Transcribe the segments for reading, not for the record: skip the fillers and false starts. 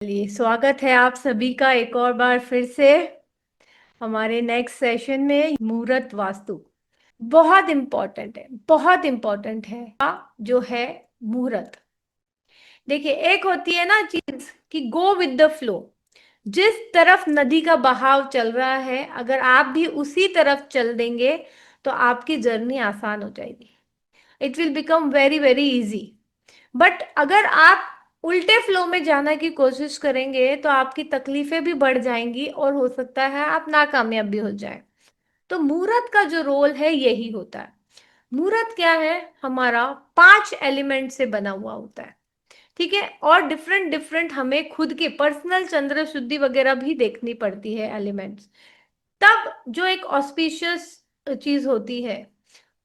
चलिए, स्वागत है आप सभी का एक और बार फिर से हमारे नेक्स्ट सेशन में मुहूर्त वास्तु। बहुत इंपॉर्टेंट है, बहुत इंपॉर्टेंट है जो है मुहूर्त। देखिए, एक होती है ना चीज कि गो विद द फ्लो। जिस तरफ नदी का बहाव चल रहा है, अगर आप भी उसी तरफ चल देंगे तो आपकी जर्नी आसान हो जाएगी। It will become very very easy. But अगर आप उल्टे फ्लो में जाने की कोशिश करेंगे तो आपकी तकलीफें भी बढ़ जाएंगी और हो सकता है आप नाकामयाब भी हो जाए। तो मुहूर्त का जो रोल है यही होता है। मुहूर्त क्या है? हमारा 5 एलिमेंट से बना हुआ होता है। ठीक है, और डिफरेंट डिफरेंट हमें खुद के पर्सनल चंद्र शुद्धि वगैरह भी देखनी पड़ती है एलिमेंट्स। तब जो एक ऑस्पिशियस चीज होती है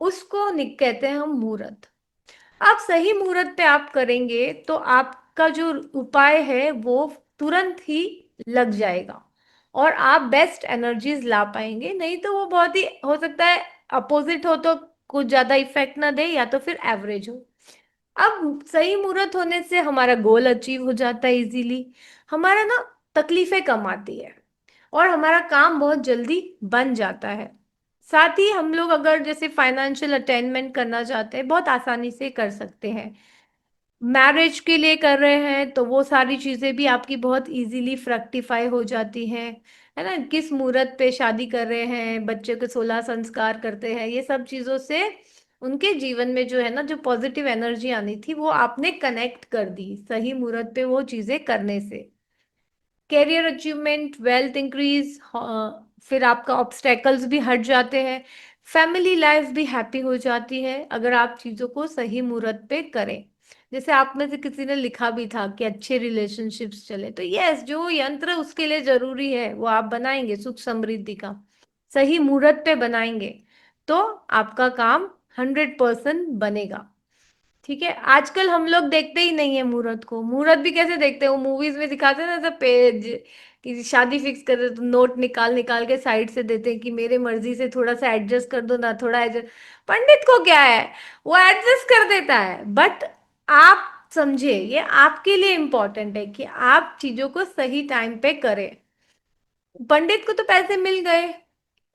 उसको कहते हैं हम मुहूर्त। आप सही मुहूर्त पे आप करेंगे तो आपका जो उपाय है वो तुरंत ही लग जाएगा और आप बेस्ट एनर्जीज ला पाएंगे। नहीं तो वो बहुत ही हो सकता है अपोजिट हो, तो कुछ ज्यादा इफेक्ट ना दे या तो फिर एवरेज हो। अब सही मुहूर्त होने से हमारा गोल अचीव हो जाता है इजीली। हमारा ना तकलीफें कम आती है और हमारा काम बहुत जल्दी बन जाता है। साथ ही हम लोग अगर जैसे फाइनेंशियल अटेनमेंट करना चाहते हैं, बहुत आसानी से कर सकते हैं। मैरिज के लिए कर रहे हैं तो वो सारी चीजें भी आपकी बहुत इजीली फ्रक्टिफाई हो जाती हैं। है ना? किस मुहूर्त पे शादी कर रहे हैं, बच्चे को 16 संस्कार करते हैं, ये सब चीजों से उनके जीवन में जो है ना, जो पॉजिटिव एनर्जी आनी थी वो आपने कनेक्ट कर दी सही मुहूर्त पे वो चीजें करने से। कैरियर अचीवमेंट, वेल्थ इंक्रीज, फिर आपका ऑब्स्टेकल्स भी हट जाते हैं। फैमिली लाइफ भी हैप्पी हो जाती है अगर आप चीजों को सही मुहूर्त पे करें। जैसे आप में से किसी ने लिखा भी था कि अच्छे रिलेशनशिप्स चले, तो यस, जो यंत्र उसके लिए जरूरी है वो आप बनाएंगे सुख समृद्धि का, सही मुहूर्त पे बनाएंगे तो आपका काम 100% बनेगा। ठीक है, आजकल हम लोग देखते ही नहीं है मुहूर्त को। मुहूर्त भी कैसे देखते हैं, वो मूवीज में दिखाते हैं ना, सब पेज कि शादी फिक्स कर दे तो नोट निकाल निकाल के साइड से देते हैं कि मेरे मर्जी से थोड़ा सा एडजस्ट कर दो ना, थोड़ा एडजस्ट। पंडित को क्या है, वो एडजस्ट कर देता है। बट आप समझे, ये आपके लिए इंपॉर्टेंट है कि आप चीजों को सही टाइम पे करें। पंडित को तो पैसे मिल गए,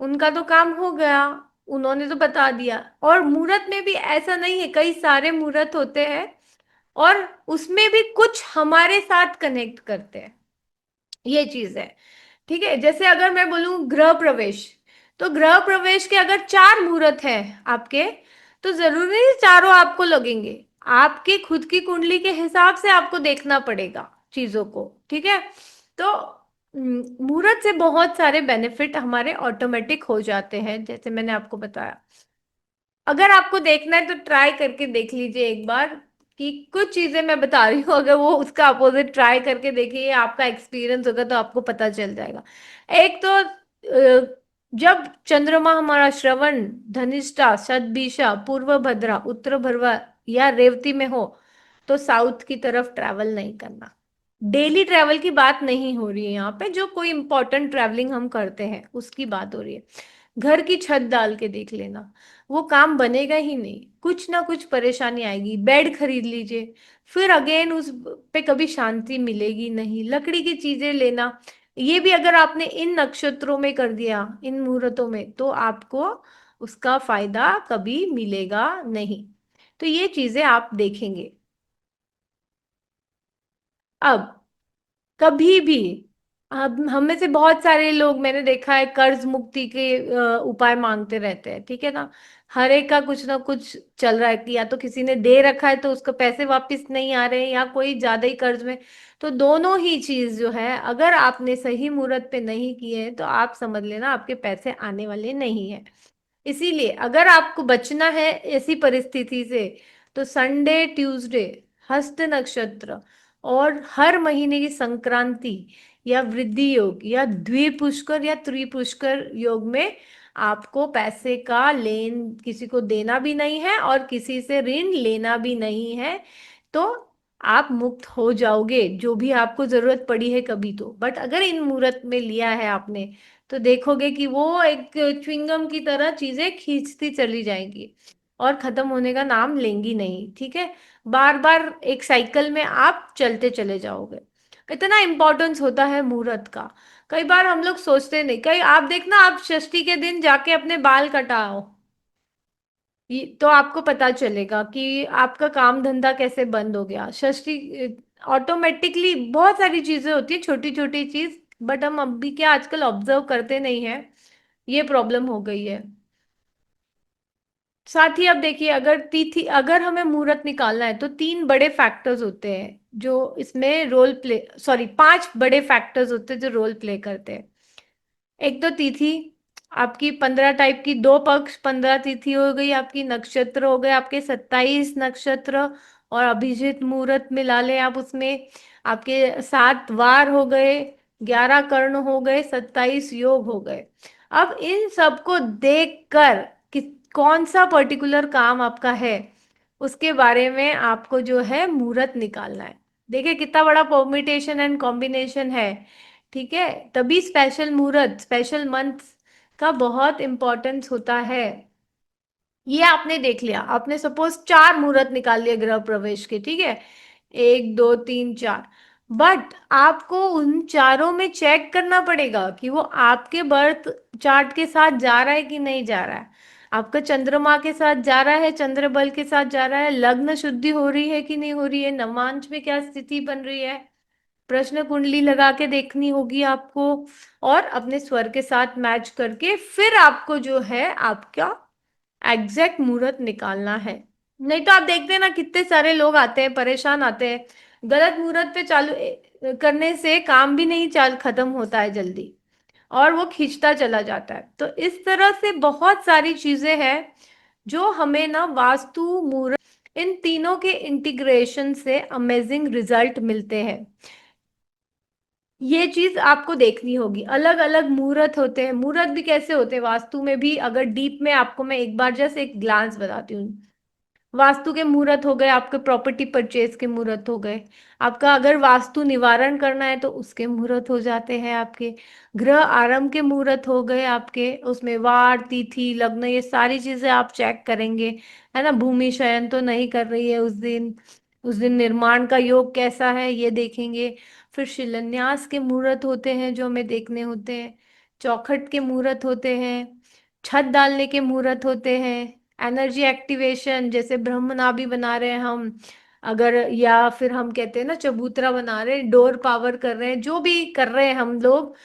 उनका तो काम हो गया, उन्होंने तो बता दिया। और मुहूर्त में भी ऐसा नहीं है, कई सारे मुहूर्त होते हैं और उसमें भी कुछ हमारे साथ कनेक्ट करते हैं, ये चीज है। ठीक है, जैसे अगर मैं बोलूं गृह प्रवेश, तो गृह प्रवेश के अगर 4 मुहूर्त हैं आपके, तो जरूरी नहीं चारों आपको लगेंगे। आपके खुद की कुंडली के हिसाब से आपको देखना पड़ेगा चीजों को। ठीक है, तो मुहूर्त से बहुत सारे बेनिफिट हमारे ऑटोमेटिक हो जाते हैं, जैसे मैंने आपको बताया। अगर आपको देखना है तो ट्राई करके देख लीजिए एक बार, कि कुछ चीजें मैं बता रही हूँ, अगर वो उसका अपोजिट ट्राई करके देखिए, आपका एक्सपीरियंस होगा तो आपको पता चल जाएगा। एक तो जब चंद्रमा हमारा श्रवण, धनिष्ठा, शतभिषा, पूर्व भद्रा, उत्तर भरवा या रेवती में हो तो साउथ की तरफ ट्रैवल नहीं करना। डेली ट्रैवल की बात नहीं हो रही है यहाँ पे, जो कोई इंपॉर्टेंट ट्रैवलिंग हम करते हैं उसकी बात हो रही है। घर की छत डाल के देख लेना, वो काम बनेगा ही नहीं, कुछ ना कुछ परेशानी आएगी। बेड खरीद लीजिए, फिर अगेन उस पे कभी शांति मिलेगी नहीं। लकड़ी की चीजें लेना, ये भी अगर आपने इन नक्षत्रों में कर दिया, इन मुहूर्तों में, तो आपको उसका फायदा कभी मिलेगा नहीं। तो ये चीजें आप देखेंगे। अब कभी भी, अब हम में से बहुत सारे लोग मैंने देखा है कर्ज मुक्ति के उपाय मांगते रहते हैं। ठीक है ना? हर एक का कुछ ना कुछ चल रहा है कि या तो किसी ने दे रखा है तो उसको पैसे वापस नहीं आ रहे हैं, या कोई ज्यादा ही कर्ज में। तो दोनों ही चीज जो है, अगर आपने सही मुहूर्त पे नहीं किए तो आप समझ लेना आपके पैसे आने वाले नहीं है। इसीलिए अगर आपको बचना है ऐसी परिस्थिति से, तो संडे, ट्यूसडे, हस्त नक्षत्र और हर महीने की संक्रांति या वृद्धि योग या द्विपुष्कर या त्रिपुष्कर योग में आपको पैसे का लेन, किसी को देना भी नहीं है और किसी से ऋण लेना भी नहीं है। तो आप मुक्त हो जाओगे, जो भी आपको जरूरत पड़ी है कभी तो। बट अगर इन मुहूर्त में लिया है आपने, तो देखोगे कि वो एक च्युइंगम की तरह चीजें खींचती चली जाएंगी और खत्म होने का नाम लेंगी नहीं। ठीक है, बार बार एक साइकिल में आप चलते चले जाओगे। इतना इम्पोर्टेंस होता है मुहूर्त का। कई बार हम लोग सोचते नहीं, कई आप देखना, आप षष्ठी के दिन जाके अपने बाल कटाओ, तो आपको पता चलेगा कि आपका काम धंधा कैसे बंद हो गया। षष्ठी ऑटोमेटिकली बहुत सारी चीजें होती है, छोटी छोटी चीज, बट हम अभी क्या आजकल ऑब्जर्व करते नहीं है, ये प्रॉब्लम हो गई है। साथ ही अब देखिए, अगर तिथि, अगर हमें मुहूर्त निकालना है तो तीन बड़े फैक्टर्स होते हैं जो इसमें रोल प्ले, सॉरी, पांच बड़े फैक्टर्स होते हैं जो रोल प्ले करते हैं। एक तो तिथि, आपकी 15 टाइप की, दो पक्ष, 15 तिथि हो गई आपकी, नक्षत्र हो गए आपके 27 नक्षत्र, और अभिजीत मुहूर्त मिला ले आप उसमें, आपके 7 वार हो गए, 11 कर्ण हो गए, 27 योग हो गए। अब इन सबको देखकर कि कौन सा पर्टिकुलर काम आपका है, उसके बारे में आपको जो है मुहूर्त निकालना है। देखिए कितना बड़ा परम्यूटेशन एंड कॉम्बिनेशन है। ठीक है, तभी स्पेशल मुहूर्त, स्पेशल मंथ का बहुत इंपॉर्टेंस होता है। ये आपने देख लिया, आपने सपोज 4 मुहूर्त निकाल लिए गृह प्रवेश के, ठीक है, 1 2 3 4, बट आपको उन चारों में चेक करना पड़ेगा कि वो आपके बर्थ चार्ट के साथ जा रहा है कि नहीं जा रहा है, आपका चंद्रमा के साथ जा रहा है, चंद्र बल के साथ जा रहा है, लग्न शुद्धि हो रही है कि नहीं हो रही है, नवांश में क्या स्थिति बन रही है, प्रश्न कुंडली लगा के देखनी होगी आपको, और अपने स्वर के साथ मैच करके फिर आपको जो है आपका एग्जैक्ट मुहूर्त निकालना है। नहीं तो आप देखते हैं ना, कितने सारे लोग आते हैं, परेशान आते हैं, गलत मुहूर्त पे चालू करने से काम भी नहीं चाल खत्म होता है जल्दी, और वो खींचता चला जाता है। तो इस तरह से बहुत सारी चीजें हैं जो हमें ना वास्तु, मुहूर्त, इन तीनों के इंटीग्रेशन से अमेजिंग रिजल्ट मिलते हैं। ये चीज आपको देखनी होगी। अलग अलग मुहूर्त होते हैं, मुहूर्त भी कैसे होते हैं वास्तु में भी, अगर डीप में आपको मैं एक बार जैसे एक ग्लांस बताती हूँ। वास्तु के मुहूर्त हो गए आपके, प्रॉपर्टी परचेज के मुहूर्त हो गए आपका, अगर वास्तु निवारण करना है तो उसके मुहूर्त हो जाते हैं आपके, गृह आरंभ के मुहूर्त हो गए आपके, उसमें वार तिथि लग्न ये सारी चीजें आप चेक करेंगे, है ना, भूमि शयन तो नहीं कर रही है उस दिन, उस दिन निर्माण का योग कैसा है ये देखेंगे। फिर शिलान्यास के मुहूर्त होते हैं जो हमें देखने होते हैं, चौखट के मुहूर्त होते हैं, छत डालने के मुहूर्त होते हैं, एनर्जी एक्टिवेशन जैसे ब्रह्मनाभि बना रहे हैं हम, अगर, या फिर हम कहते हैं ना चबूतरा बना रहे हैं, डोर पावर कर रहे हैं, जो भी कर रहे हैं हम लोग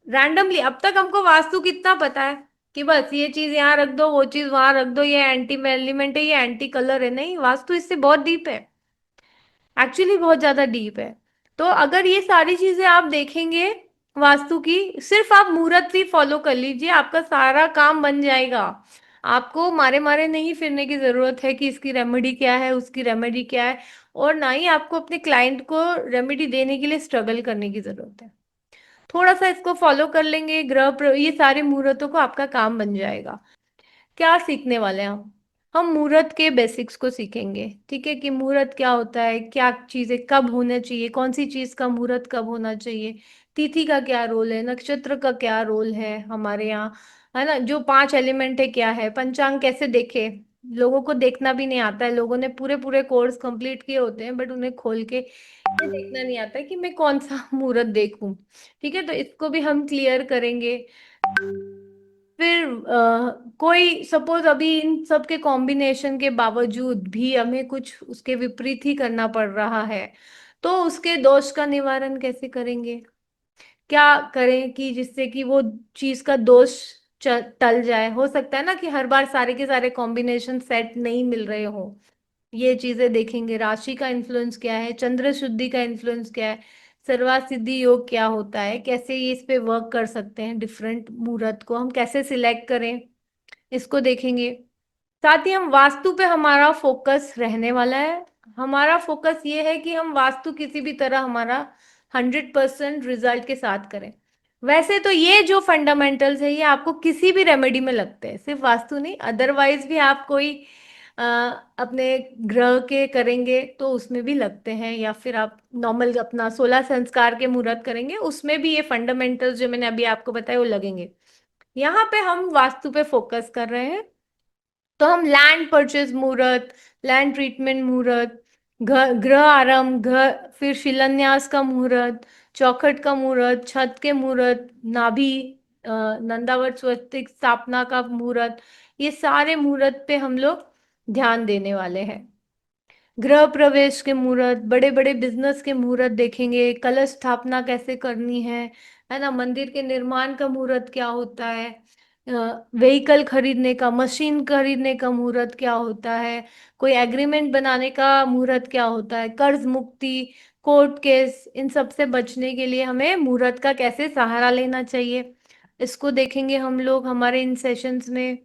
रैंडमली, अब तक हमको वास्तु कितना पता है कि बस ये चीज यहाँ रख दो, वो चीज वहां रख दो, ये एंटी एलिमेंट है, ये एंटी कलर है। नहीं, वास्तु इससे बहुत डीप है, एक्चुअली बहुत ज्यादा डीप है। तो अगर ये सारी चीजें आप देखेंगे वास्तु की, सिर्फ आप मुहूर्त भी फॉलो कर लीजिए, आपका सारा काम बन जाएगा। आपको मारे मारे नहीं फिरने की जरूरत है कि इसकी रेमेडी क्या है, उसकी रेमेडी क्या है, और ना ही आपको अपने क्लाइंट को रेमेडी देने के लिए स्ट्रगल करने की जरूरत है। थोड़ा सा इसको फॉलो कर लेंगे, ये सारे मुहूर्तों को, आपका काम बन जाएगा। क्या सीखने वाले हैं हम मुहूर्त के बेसिक्स को सीखेंगे, ठीक है, कि मुहूर्त क्या होता है, क्या चीजें कब होना चाहिए, कौन सी चीज का मुहूर्त कब होना चाहिए, तिथि का क्या रोल है, नक्षत्र का क्या रोल है हमारे यहाँ, है ना, जो 5 एलिमेंट है क्या है, पंचांग कैसे देखे। लोगों को देखना भी नहीं आता है, लोगों ने पूरे पूरे कोर्स कंप्लीट किए होते हैं, बट उन्हें खोल के ये देखना नहीं आता है कि मैं कौन सा मुहूर्त देखूं। ठीक है, तो इसको भी हम क्लियर करेंगे। फिर कोई सपोज अभी इन सब के कॉम्बिनेशन के बावजूद भी हमें कुछ उसके विपरीत ही करना पड़ रहा है, तो उसके दोष का निवारण कैसे करेंगे, क्या करें कि जिससे कि वो चीज का दोष टल जाए। हो सकता है ना कि हर बार सारे के सारे कॉम्बिनेशन सेट नहीं मिल रहे हो, ये चीजें देखेंगे। राशि का इन्फ्लुएंस क्या है, चंद्र शुद्धि का इन्फ्लुएंस क्या है, सर्वासिद्धि योग क्या होता है, कैसे ये इस पे वर्क कर सकते हैं, डिफरेंट मुहूर्त को हम कैसे सिलेक्ट करें, इसको देखेंगे। साथ ही हम वास्तु पे हमारा फोकस रहने वाला है। हमारा फोकस ये है कि हम वास्तु किसी भी तरह हमारा 100% रिजल्ट के साथ करें। वैसे तो ये जो फंडामेंटल्स है ये आपको किसी भी रेमेडी में लगते हैं, सिर्फ वास्तु नहीं, अदरवाइज भी आप कोई अ, अपने ग्रह के करेंगे तो उसमें भी लगते हैं, या फिर आप नॉर्मल अपना 16 संस्कार के मुहूर्त करेंगे उसमें भी ये फंडामेंटल्स जो मैंने अभी आपको बताया वो लगेंगे। यहाँ पे हम वास्तु पे फोकस कर रहे हैं, तो हम लैंड परचेज मुहूर्त, लैंड ट्रीटमेंट मुहूर्त, गृह आरंभ, घर, फिर शिलान्यास का मुहूर्त, चौखट का मुहूर्त, छत के मुहूर्त, नाभि, नंदावर स्वस्तिक स्थापना का मुहूर्त, ये सारे मुहूर्त पे हम लोग ध्यान देने वाले हैं। गृह प्रवेश के मुहूर्त, बड़े बड़े बिजनेस के मुहूर्त देखेंगे, कलश स्थापना कैसे करनी है ना, मंदिर के निर्माण का मुहूर्त क्या होता है, व्हीकल खरीदने का, मशीन खरीदने का मुहूर्त क्या होता है, कोई एग्रीमेंट बनाने का मुहूर्त क्या होता है, कर्ज मुक्ति, कोर्ट केस, इन सब से बचने के लिए हमें मुहूर्त का कैसे सहारा लेना चाहिए, इसको देखेंगे हम लोग हमारे इन सेशंस में।